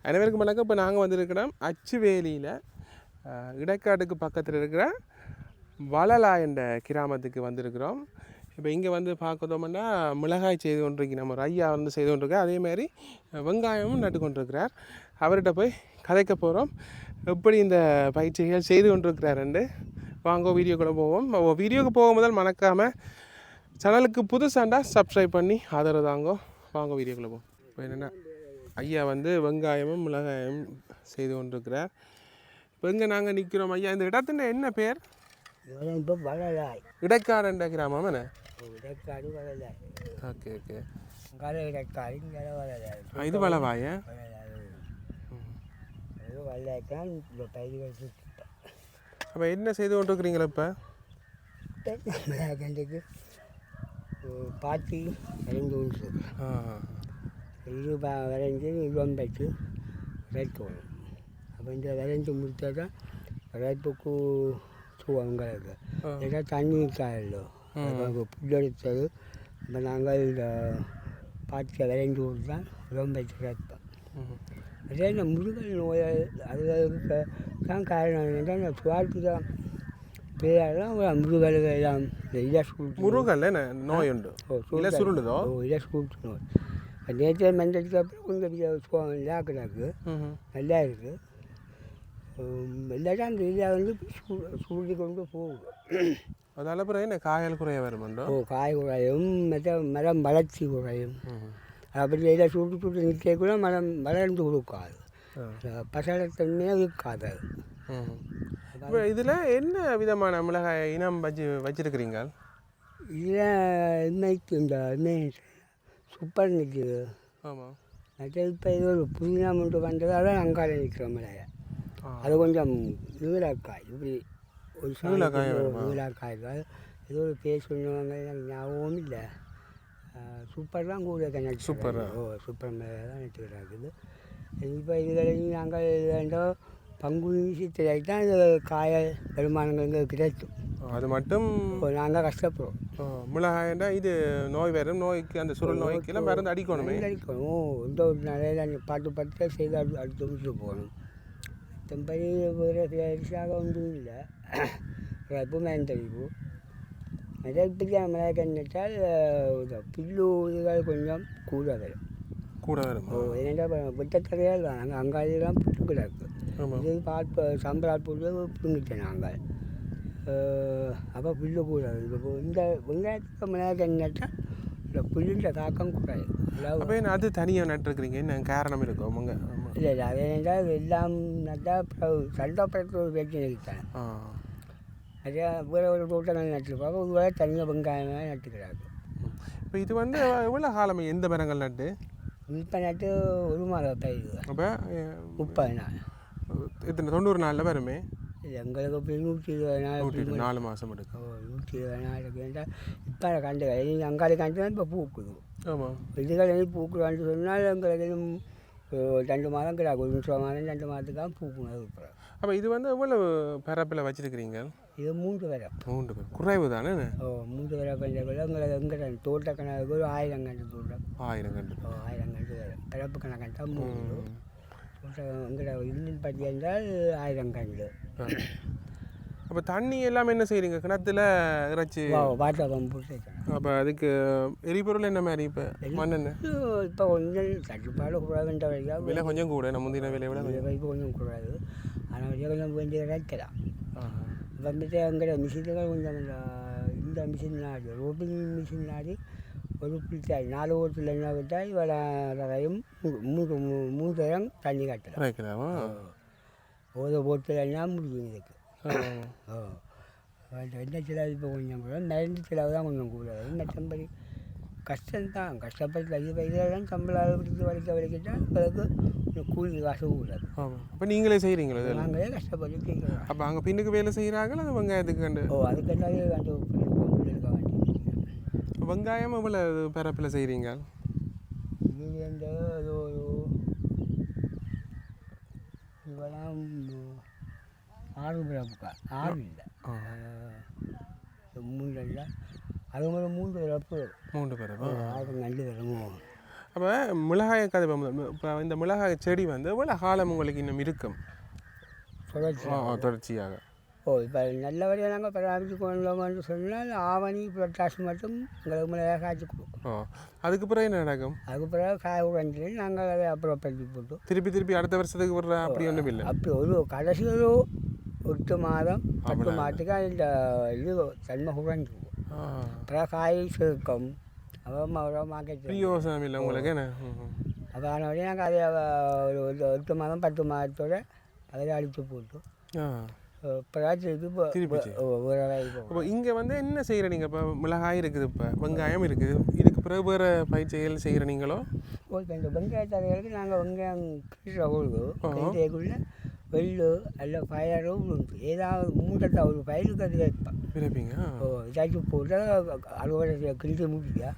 அனைவருக்கும் வணக்கம். இப்போ நாங்கள் வந்திருக்கிறோம் அச்சுவேலியில் இடைக்காட்டுக்கு பக்கத்தில் இருக்கிற வளலா என்ற கிராமத்துக்கு வந்திருக்கிறோம். இப்போ இங்கே வந்து பார்க்கதோம்னா மிளகாய் செய்து கொண்டிருக்கி நம்ம ஒரு ஐயா வந்து செய்து கொண்டிருக்கார். அதேமாதிரி வெங்காயமும் நட்டு கொண்டிருக்கிறார். அவர்கிட்ட போய் கதைக்க போகிறோம் எப்படி இந்த பயிற்சிகள் செய்து கொண்டிருக்கிறாருண்டு. வாங்க வீடியோக்குள்ளே போவோம். வீடியோக்கு போகும் முதல் மறக்காமல் சேனலுக்கு புதுசாண்டா சப்ஸ்கிரைப் பண்ணி ஆதரவு தாங்கோ. வாங்க வீடியோக்குள்ளே போவோம். இப்போ என்னென்னா ஐயா வந்து வெங்காயமும் மிளகாயும் செய்து கொண்டிருக்கிறார். இப்போ இங்கே நாங்கள் நிற்கிறோம். ஐயா இந்த இடத்துல என்ன பேர்? இப்போ வளலாய் இடைக்காரண்ட கிராமம் என்ன? இடைக்காடு வளலாய். Okay okay. அங்கே இடைக்காடு இங்கே வளலாய். இது வளவாய வளலாய்க்கான் இந்த பயிர்கள் சுற்றிட்டேன். அப்போ என்ன செய்து கொண்டிருக்கிறீங்களா இப்போ? மிளகாய்க்கு பாத்தி வரைஞ்சி கொண்டு இது வரைஞ்சி வம்பைக்கு ரைக்கணும். அப்போ இந்த வரைஞ்சி முடித்தா தான் ரைப்புக்கு உங்களுக்கு ஏன்னா தண்ணி காயலோ புல் எடுத்தது. இப்போ நாங்கள் இந்த பாத்தியை வரைஞ்சி கொடுத்து தான் வம்பைக்கு ரைப்போம். அதே இந்த முருகல் நோய் அதுகளுக்கு தான் காரணம் என்னென்னா இந்த சுவார்த்து தான் பேரெல்லாம் முருகல் எல்லாம் இலை சுருட்டு முருகல் என்ன நோய் உண்டு? இலை சுருளுதோ? இலை சுருட்டு நோய். நேற்று மஞ்சளுக்கு அப்புறம் கொஞ்சம் இதாக்குறாக்கு நல்லா இருக்குது. இல்லாட்டா அந்த இதை வந்து சூடி கொண்டு போகும். அதால் அப்புறம் என்ன காயல் குறைய வருமாண்டோ? காய் குறையும், மரம் வளர்ச்சி குறையும். அப்படி இதை சுட்டு நிற்கக்குள்ள மரம் வளர்ந்து கொடுக்காது, பசலத்தன்மையாக இருக்காது. இப்போ இதில் என்ன விதமான மிளகாய் இனம் வச்சிருக்கிறீங்க? இதில் இன்னைக்கு இந்த சூப்பர் நிற்கிது. ஆமாம். மற்ற இப்போ இது ஒரு புதினா மட்டும் பண்ணுறதால அங்கால நிற்கிற மிளகாய் அது கொஞ்சம் நீலக்காய். இப்படி ஒரு நீலக்காய்கள் ஏதோ ஒரு பேர் சொல்லுவாங்க, ஞாபகம் இல்லை. சூப்பர் தான் கூட கணக்கு. சூப்பர் சூப்பர் மிளகாய் தான் நட்டுக்கிறாக்குது. இப்போ இதுகளையும் நாங்கள் வேண்டாம் பங்குனி விஷயத்தில் தான் இது காய வருமானங்கள் இங்கே கிடைக்கும். அது மட்டும் நாங்கள் கஷ்டப்படுறோம். மிளகாய்ண்டா இது நோய் வரும், நோய்க்கு அந்த சுருள் நோய்க்கெல்லாம் மருந்து அடிக்கணுமே. அடிக்கணும். இந்த ஒரு நிறைய பார்த்து செய்து அடுத்து முடிச்சு போகணும். மற்றபடி வேறு பெருசாக ஒன்றும் இல்லை. எப்பவுமே தெளிவு மிளகாய்க்கு மிளகாய்ட்டால் புல்லு இதுகள் கொஞ்சம் கூட வரும். ஏன்னா வெட்டத்தரையால் தான் நாங்கள் அங்காடியெல்லாம் புட்டு கிடக்கு. இது பார்த்து சம்பளம் புல்லு பிடுங்கிட்டேன் நாங்கள். அப்போ புல்லு கூட இப்போ இந்த வெங்காயத்துக்கு மிளகாய் நட்டால் இந்த புல்லுன்ற தாக்கம் குறையும். அப்போ அது தனியாக நட்டுருக்குறீங்க, என்ன காரணம் இருக்கும்? அவங்க இல்லை இல்லை அது என்னென்றால் எல்லாம் நட்டால் சண்டப்படத்தில் ஒரு பிரச்சனை இருக்காங்க. அதே வேறு ஒரு தோட்டங்கள் நட்டுருப்பாங்க, ஒரு வேலை தனியாக வெங்காயம் நட்டுக்கிறாங்க. இப்போ இது வந்து எவ்வளோ காலம் எந்த மரங்கள் நட்டு? இப்போ நட்டு ஒரு மாதம் பயிர். அப்போ 30 நாள். இத்தனை 90 நாளில் வருமே? எங்களுக்கு இப்போ 120 நாள். 4 மாதம் எடுக்கும். 120 நாள் வேண்டாம். இப்போ கண்டு அங்காடி கண்டு தான் இப்போ பூக்குது. ஆமாம். இதுகள் பூக்குறான்னு சொன்னால் எங்களுக்கு 2 மாதம் கிடையாது. ஒரு 30 மாதம் 2 மாதத்துக்காக பூக்கணும். இருக்கிறோம். அப்போ இது வந்து எவ்வளவு பரப்பில் வச்சுருக்கிறீங்க? இது 3 பரப்பு. 3 பேர் குறைவு தானே? 3 பரப்புக்குள்ள எங்களை தோட்ட கணக்கு ஒரு 1000 கண்டு தோட்டம். 1000 கண்டு. 1000 கண்டு வரும். பரப்பு கணக்கா 3 தோட்டம். எங்களை இன்னும் பற்றி என்றால் 1000 கண்டு. அப்போ தண்ணி எல்லாமே என்ன செய்கிறீங்க? கிணத்துல இறைச்சி வாட்டர் பம்பு போட்டு. அப்போ அதுக்கு எரிபொருள் என்ன மாதிரி? இப்போ மண்ணெண்ணெய் இப்போ கொஞ்சம் தட்டுப்பாடு கூடாதுன்ற வரைக்கும் விலை கொஞ்சம் கூட, நம்ம முந்தின விலை விட இப்போ கொஞ்சம் கூடாது. ஆனால் வரைக்கும் கொஞ்சம் வேண்டிய இறைக்கலாம். வந்துட்டு எங்களோட மிஷின்கள் கொஞ்சம் இந்த மிஷின் நாடி ரோட்டிங் மிஷின் நாடி ஒரு பிடிச்சாய் 4 ஓரத்தில் என்ன விட்டால் வரையும் 3 தரம் தண்ணி கட்டலாம். ஒரு ஓரத்தில் என்ன முடியும் இதுக்கு. என்ன செலவு இப்போ கொஞ்சம் கூட, மருந்து செலவு தான் கொஞ்சம் கூடாது. மற்றபடி கஷ்டம்தான். கஷ்டப்பட்டு இதில் தான் சம்பளம் பிடிச்சி வலிக்கிட்டால் உங்களுக்கு கூலி காசு கூடாது. அப்போ நீங்களே செய்கிறீங்களா? நாங்களே கஷ்டப்பட்டு செய்கிறோம். அப்போ அங்கே பின்னுக்கு வேலை செய்கிறாங்களா? அது வெங்காயத்துக்கு கண்டு அதுக்கெல்லாம் கண்டு எடுக்க வேண்டிய. வெங்காயம் எவ்வளோ பரப்பில் செய்கிறீங்க? இது வந்து அது ஒரு இவெல்லாம் 6 பிறப்புக்கா 6 இல்லை 3 இல்லை அது மாதிரி 3 பிறப்பு. 3 பிறப்பு 6 2 பிறகு. அப்போ மிளகாயை கதை இப்போ இந்த மிளகாய் செடி வந்து எவ்வளோ காலம் உங்களுக்கு இன்னும் இருக்கும் தொடர்ச்சியாக? இப்போ நல்லபடியாக நாங்கள் பராமரித்து கொண்டோம்னு சொன்னால் ஆவணி புரட்டாசி மட்டும் எங்களுக்கு மிளகாய் காய்ச்சி கொடுக்கும். அதுக்கு பிறகு என்ன நடக்கும்? அதுக்கு பிறகு காய உடஞ்சி நாங்கள் அதை அப்புறம் பருத்தி போட்டு திருப்பி அடுத்த வருஷத்துக்கு விடுற அப்படி ஒன்றும் இல்லை. அப்படி ஒரு கடைசி ஒரு 8 மாதம் 10 மாதத்துக்கு இந்த இது தன்மை குறைஞ்சிக்கும். அப்புறம் காய் சேர்க்கும் அப்புறம் மார்க்கெட் யோசனை இல்லை உங்களுக்கு என்ன? அப்போ அதனால நாங்கள் அதை ஒரு 8 மாதம் 10 மாதத்தோட அதை அழித்து போட்டு இப்போ இங்கே வந்து என்ன செய்கிற நீங்கள்? இப்போ மிளகாய் இருக்குது, இப்போ வெங்காயம் இருக்குது, இதுக்கு பிறகு வேறு பயிற்சிகள் செய்கிற நீங்களோ? இப்போ இந்த வெங்காயத்தலைகளுக்கு நாங்கள் வெங்காயம் கீழே விழுதுக்குள்ளே வெள்ளு அல்ல பயரும் ஏதாவது 3 பயிருக்கு அது வைப்பேன் விளைப்பீங்க. இதாச்சும் போட்டு அறுவடை கிழித்து முடிக்க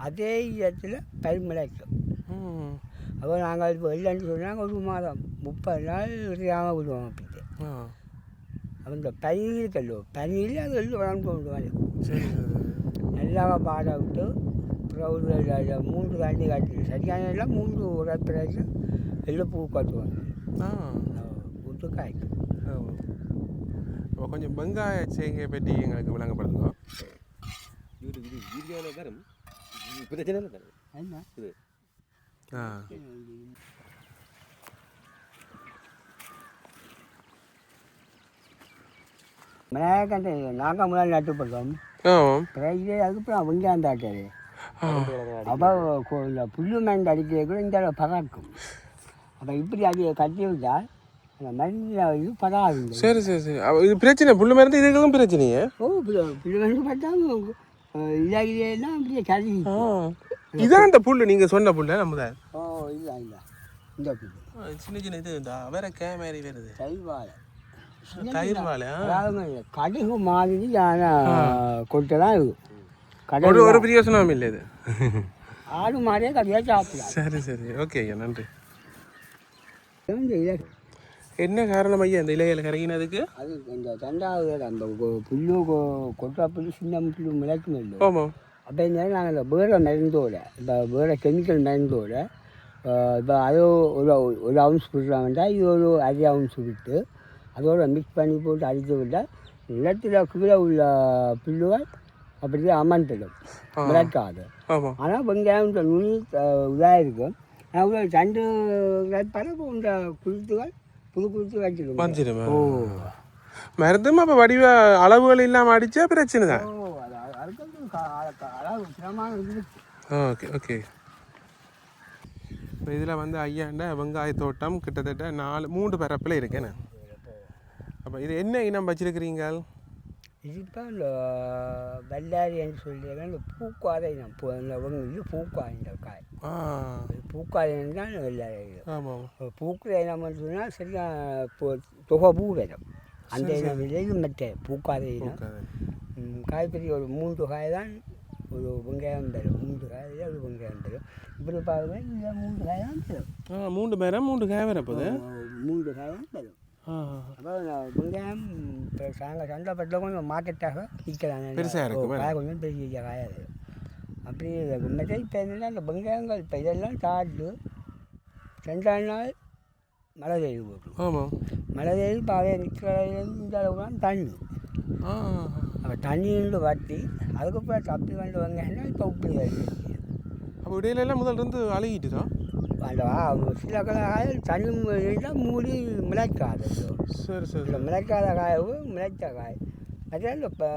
அதே இடத்துல பயிர் மிளக்கும். அப்போ நாங்கள் இப்போ இல்லைன்னு சொன்னாங்க 1 மாதம் 30 நாள் விடாமல் விடுவோம். அப்படி அப்போ இந்த பனி இருக்கல்லோ பனியில் அது எள்ளு வளர்ந்து கொண்டு வரும். நல்லா பாட விட்டு அப்புறம் ஒரு 3 காண்டி காய்ச்சி சரியான எல்லாம் 3 உரப்பிறகு எள்ளு பூ காட்டுவாங்க விட்டு காய்க்கும். இப்போ கொஞ்சம் வெங்காய செய்கை பற்றி எங்களுக்கு விளங்கப்படுத்துங்க. என்ன மிளகாய் நாங்கள் முன்னாடி நட்டு போட்டோம். இதே அதுக்கப்புறம் வெங்காயம் தாட்டாரு. அப்போ இந்த புல்லு மருந்து அடிக்கிறது கூட இந்த பராக்கும். அப்போ இப்படி அது கட்டி விட்டால் அந்த மருந்து இது பராகுங்க. சரி இது பிரச்சனை புல்லு மருந்து இதுக்கெல்லாம் பிரச்சனையே. புல்லு மருந்து பார்த்தா இதாகிலாம் அப்படியே கருகி. இதான் இந்த புல்லு நீங்கள் சொன்ன புல்லு நம்ம? இல்லை இந்த புல்லு சின்ன இது வேற மாதிரி வருது. தயிர் வாழை கடுகு மாதிரி கொட்டை தான் இருக்கும். ஒரு பிரயோசனம் இல்லை இது. ஆடு மாதிரியே கடையாக சாப்பிடலாம். சரி ஓகே ஐயா, நன்றி. என்ன காரணம் ஐயா இந்த இலைகளை கரையினதுக்கு? அது இந்த 2வது அந்த புல்லு கொட்டை புல்லு சின்ன புல்லு மிளக்கும் இல்லை. ஆமாம். அப்போ இந்த நாங்கள் இந்த வேற மருந்தோட இப்போ வேற கெமிக்கல் மருந்தோட இப்போ அது ஒரு அவுன்ஸ் விடுறாங்கன்றா இது ஒரு 1/2 அவுன்ஸ் விட்டு அதோடு மிக்ஸ் பண்ணி போட்டு அடித்து விட்டால் நிலத்தில் கீழே உள்ள புல்லுகள் அப்படியே அமர்ந்துடும், மிளக்காது. ஆனால் வெங்காயம் நுனி இதாக இருக்கும். அவ்வளோ 2 பரப்பு இந்த குளுத்துகள் புது வச்சுருக்கோம். மருந்தும் அப்போ வடிவ அளவுகள் இல்லாமல் அடித்தா பிரச்சனை தான். அளவு சிரமமாக இருக்குது. ஓகே. இப்போ இதில் வந்து ஐயாண்ட வெங்காய தோட்டம் கிட்டத்தட்ட 3 பரப்பில் இருக்கேன்னு. அப்போ இது என்ன இனம் வச்சிருக்கிறீங்க? இது இப்போ இந்த வெள்ளாரின்னு சொல்லியிருக்கேன். இந்த பூக்காத இனம் இது பூக்காத இந்த காய் பூக்காத இனம் தான் வெள்ளாரி. ஆமாம். பூக்கிற இனம்னு சொன்னால் சரியாக தொகை பூ வரும். அந்த இனம் இது மெட்ட பூக்காத இனம். காய்கறி ஒரு 3 காய் தான் ஒரு வெங்காயம் தரும். 3 காயில் ஒரு வெங்காயம் தரும். இப்படி பாருங்க, இதில் 3 காய் தான் தரும். 3 பேரம் 3 காய் வரப்போது 3 காய் தான் தரும். அப்போ வெங்காயம் இப்போ சந்தைப்பட்ட கொஞ்சம் மார்க்கெட்டாக விற்கலாம். பெருசாக இருக்கும், காய் கொஞ்சம் பெரிய காயாக இருக்கும். அப்படி மெட்டை இப்போ என்னென்னா இந்த வெங்காயங்கள் இப்போ இதெல்லாம் தாட்டு 2 நாள் மழை பெய்து போட்டு. ஆமாம். மழை பெய்து இப்போ அவைய நிற்கிறதுலேருந்து இந்த அளவு தான் தண்ணி. அப்போ தண்ணியிலிருந்து வட்டி அதுக்கப்புறம் தப்பி வந்து வெங்காயம்னா இப்போ உப்பி வருது. அப்போ இடையிலெல்லாம் முதல்ல அழுகிட்டு தான் அந்த சில காய் தண்ணி இருந்தால் மூடி மிளக்காது. சரி மிளக்காத காயவு மிளச்ச காய். அதே இப்போ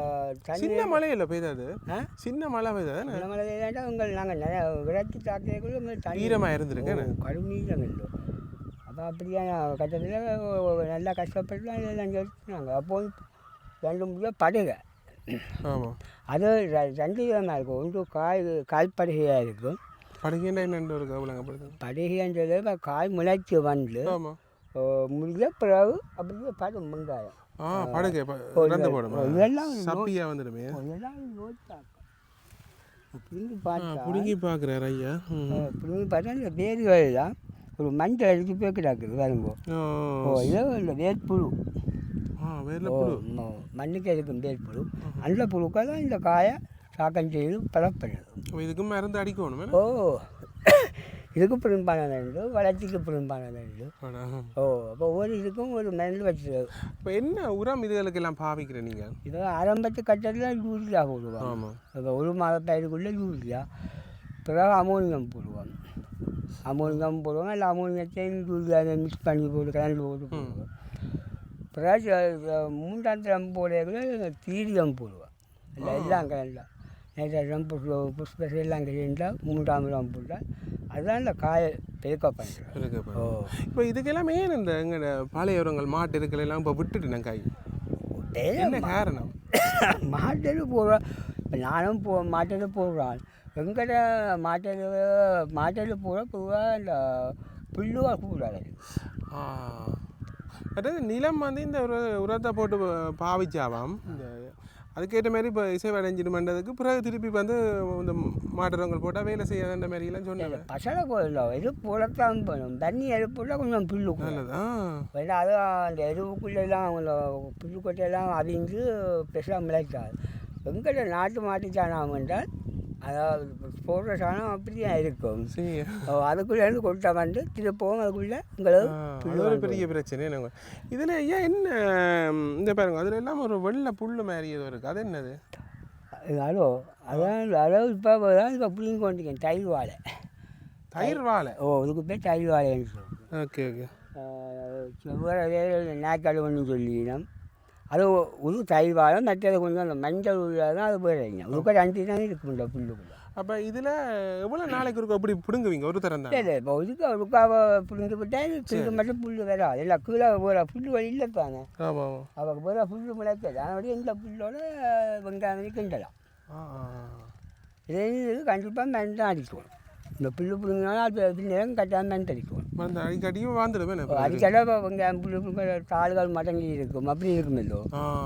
சின்ன மழையில் பெய்தாது. சின்ன மழை பெய்தாது. சின்ன மழை பெய்தாண்டா நாங்கள் நிறைய விரட்டி தாக்கக்குள்ள ஈரமாக இருந்திருக்கு, கடுமையாக இல்லை. அப்போ அப்படியே கட்டத்தில் நல்லா கஷ்டப்பட்டு எல்லாம் எடுத்துனாங்க. அப்போது 2 முடியும் படுகை. ஆமாம். அது 2 விதமாக இருக்கும். ஒன்று காய் படுகையாக இருக்கும். படுகைன்னா என்னென்று ஒரு கவலைப்படுது. படுகைன்றது இப்போ காய் முளைச்சி வந்து முடிஞ்ச பிறகு அப்படியே படும் வெங்காயம். படுகை இதெல்லாம் சப்பியாக வந்துடுமே. இதெல்லாம் பிடுங்கி பார்த்தா பிடுங்கி பார்க்குறாரு ஐயா. பிடுங்கி பார்த்தா இந்த வேர்கள் தான் ஒரு மஞ்சள் அடித்து போய் கிடக்குது வரும்போது. இதோ இந்த வேர்ப்புழு மண்ணுக்கு இருக்கும் வேர்ப்புழு. அந்த புழுக்கள் தான் இந்த காயை சாக்கம் செய்து பரப்படுது. இதுக்கும் மருந்து அடிக்கணும். இதுக்கு பெரும்பாலான நெல் வளர்ச்சிக்கு பெரும்பாலான நெல். அடா. ஓ அப்போ ஒவ்வொரு இதுக்கும் ஒரு நெல் வச்சு இப்போ என்ன உரம் இதுகளுக்கெல்லாம் பாவிக்கிற நீங்கள்? இதை ஆரம்பத்து கட்டத்தில் யூரியா போடுவாங்க. ஆமாம். இப்போ ஒரு மாத பயிருக்குள்ளே யூரியா, பிறகு அமோனியம் போடுவாங்க. அமோனியம் போடுவாங்க, இல்லை அமோனியத்தையும் யூரியா மிக்ஸ் பண்ணி போட்டு கலந்து போட்டு போடுவோம். பிறகு 3ஆம் தரம் போடுறதுக்குள்ள தீரியம் போடுவோம். இல்லை எல்லாம் கலந்தா நைட்ரஜன் புஷ்பஸ் எல்லாம் கலந்தால் 3ஆம் தரம் போட்டால் அதுதான் இந்த காயை பெருக்க பண்ணுறோம். ஓ இப்போ இதுக்கெல்லாம் ஏன் இந்த எங்களோட பழைய உரங்கள் மாட்டு இதுக்கெல்லாம் இப்போ விட்டுட்டு காய் என்ன காரணம்? மாட்டில் போடுறோம். இப்போ நானும் மாட்டில் போடுறான். எங்கிட்ட மாட்டில் போட பொதுவாக இந்த புல்லுவாக கூடாது. அதாவது நிலம் வந்து இந்த உரத்தை போட்டு பாவிச்சாவாம் இந்த அதுக்கேற்ற மாதிரி இப்போ இசைவடைஞ்சிட்டு பண்ணுறதுக்கு பிறகு திருப்பி வந்து இந்த மாட்டுறவங்க போட்டால் வேலை செய்யாத மாதிரிலாம் சொன்னாங்க. பசலை போடல எது போடத்தான் போகணும். தண்ணி போட்டால் கொஞ்சம் புல்லு நல்லதான். ஏன்னா அது அந்த எருவுக்குள்ளெல்லாம் அவங்கள புல்லு கொட்டையெல்லாம் அவிஞ்சு பெருசாக மிளைக்காது. எங்கிட்ட நாட்டு மாட்டுச்சாணம் என்றால் அதாவது போடுற சாணம் அப்படியே இருக்கும். அதுக்குள்ளேருந்து கொட்டை வந்து திருப்பவும் அதுக்குள்ளே அது ஒரு பெரிய பிரச்சனை. என்னங்க இதில் ஏன் என்ன இந்த பாருங்க அதில் எல்லாம் ஒரு வெள்ளை புல் மாதிரி ஏதோ இருக்குது, அது என்னது? அதாவது இப்போ தான் இப்போ புளிங்க கொண்டிருக்கேன் தயிர் வாழை. தயிர் வாழை? ஓ இதுக்கு பேர் தயிர் வாழைன்னு சொல்லுவோம். Okay okay. செவ்வாய் நாக்கழுவன்னு சொல்லினோம். அது ஒரு தயிர் வாழை, மற்றது கொஞ்சம் அந்த மஞ்சள் தான் அது போயிடுறீங்க. அதுக்கு 2 தான் இருக்கும்ல புல்லுக்குள்ள. அப்போ இதில் எவ்வளோ நாளைக்கு இருக்கும் அப்படி பிடுங்குவீங்க? ஒரு தரம் தான்? இல்லை இப்போ இதுக்கு ஒருக்காவை பிடுங்கி விட்டால் திரும்ப மட்டும் புல் வராது. இல்லை கீழே வேறு புல் வழி இல்லைப்பாங்க. ஆமாம். அவருக்கு வேறு புல் முளைக்காது. அதனுடைய இந்த புல்லோட வெங்காயம் கிண்டலாம். இதே இது கண்டிப்பாக மென் அடிக்கணும். இந்த புல் பிடுங்கினாலும் அது நேரம் கட்டாமல் மென் அடிக்கணும். அடிக்கடியும் வாழ்ந்துடுவேன் அடிக்கடி வெங்காயம் புல் தாள்கள் மடங்கி இருக்கும் அப்படி இருக்கும். இல்லோ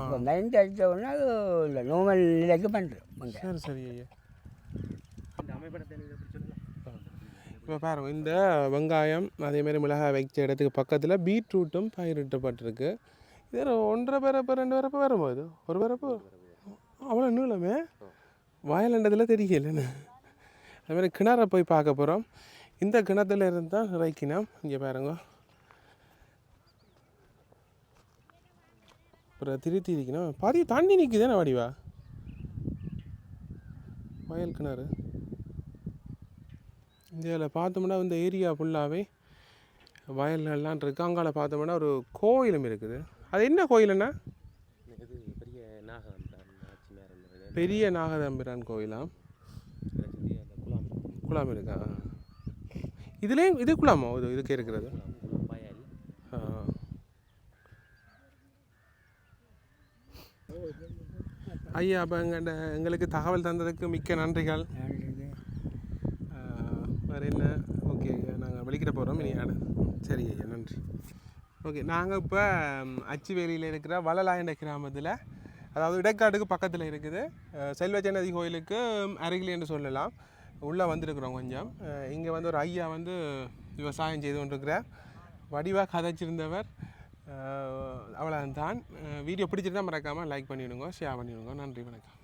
இப்போ மென் அடித்த உடனே அது இல்லை நார்மல் நிலைக்கு பண்ணுறோம் வெங்காயம். சரி ஐயா. இப்போ பாருங்க இந்த வெங்காயம் அதேமாரி மிளகாய் வைச்ச இடத்துக்கு பக்கத்தில் பீட்ரூட்டும் பயிரிட்டப்பட்டிருக்கு. இது 1.5 பரப்பு 2 பரப்பு வரும்போது ஒரு பரப்பு அவ்வளோ நீளமே வயலண்டதில் தெரியலன்னு. அதுமாதிரி கிணறை போய் பார்க்க போகிறோம். இந்த கிணத்துல இருந்து தான் இறைக்கினோம். இங்கே பாருங்க அப்புறம் திருத்தி இருக்கணும். பாதி தண்ணி நிற்குதானே வடிவா வயல் கிணறு. இந்தியாவில் பார்த்தோம்னா இந்த ஏரியா ஃபுல்லாகவே வயல்லாம் இருக்குது. அங்கால பார்த்தோம்னா ஒரு கோயிலும் இருக்குது. அது என்ன கோயிலுன்னா பெரிய நாகதம்பிரான் கோயிலாம். குளம் இருக்கா? இதுலேயும் இது குளமோ இதுக்கு இருக்கிறது? ஐயா அப்போ எங்களுக்கு தகவல் தந்ததுக்கு மிக்க நன்றிகள். வேறு என்ன? ஓகே ஐயா நாங்கள் வெளிக்கிட போகிறோம் இனி ஆடு. சரி ஐயா நன்றி. ஓகே நாங்கள் இப்போ அச்சுவேலியில் இருக்கிற வளலாயண்ட கிராமத்தில் அதாவது இடைக்காட்டுக்கு பக்கத்தில் இருக்குது. செல்வச்சன்னதி கோயிலுக்கு அருகில் என்று சொல்லலாம். உள்ளே வந்திருக்கிறோம் கொஞ்சம். இங்கே வந்து ஒரு ஐயா வந்து விவசாயம் செய்து கொண்டிருக்கிறார். வடிவாக கதைச்சிருந்தவர். அவ்வளோ தான். வீடியோ பிடிச்சிருந்தா மறக்காமல் லைக் பண்ணிவிடுங்க, ஷேர் பண்ணிவிடுங்க. நன்றி, வணக்கம்.